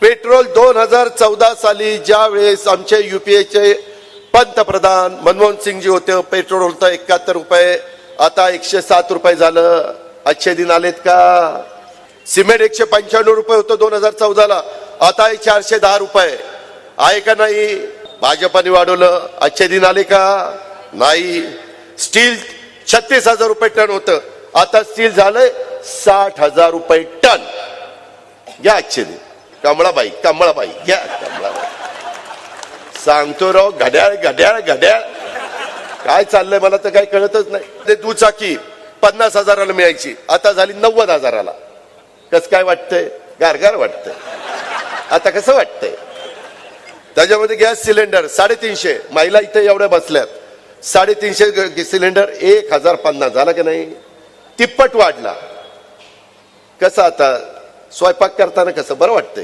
Petrol 2014 साली ज्या वेळेस आमचे युपीएचे पंतप्रधान मनमोहन सिंगजी होते, पेट्रोल होतं 71 रुपये, आता 107 रुपये झालं. अच्छे दिन आलेत का? सिमेंट 195 रुपये होतं 2014 ला, आता 410 रुपये आहे का नाही? भाजपाने वाढवलं. अच्छे दिन आले का? नाही. स्टील 36,000 रुपये टन होतं, आता स्टील झालंय 60,000 रुपये टन. घ्या अच्छे दिन. कमळाबाई घ्या कमळाबाई. सांगतो राव, घड्याळ घड्याळ घड्याळ काय चाललंय मला तर काही कळतच नाही. ते दुचाकी 50,000ला मिळायची, आता झाली 90,000ला. कस काय वाटतंय? गारगार वाटतंय. आता कसं वाटतंय? त्याच्यामध्ये गॅस सिलेंडर 350. महिला इथे एवढ्या बसल्यात. 350 सिलेंडर 1,050 झाला की नाही? तिप्पट वाढला. कसं आता स्वयंपाक करताना कसं बरं वाटतंय?